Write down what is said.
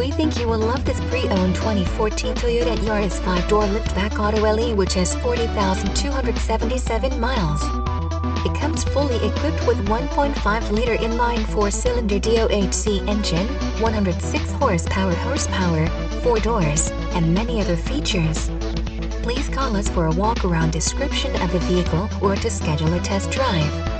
We think you will love this pre-owned 2014 Toyota Yaris 5-door liftback auto LE, which has 40,277 miles. It comes fully equipped with 1.5-liter inline 4-cylinder DOHC engine, 106 horsepower, 4 doors, and many other features. Please call us for a walk-around description of the vehicle or to schedule a test drive.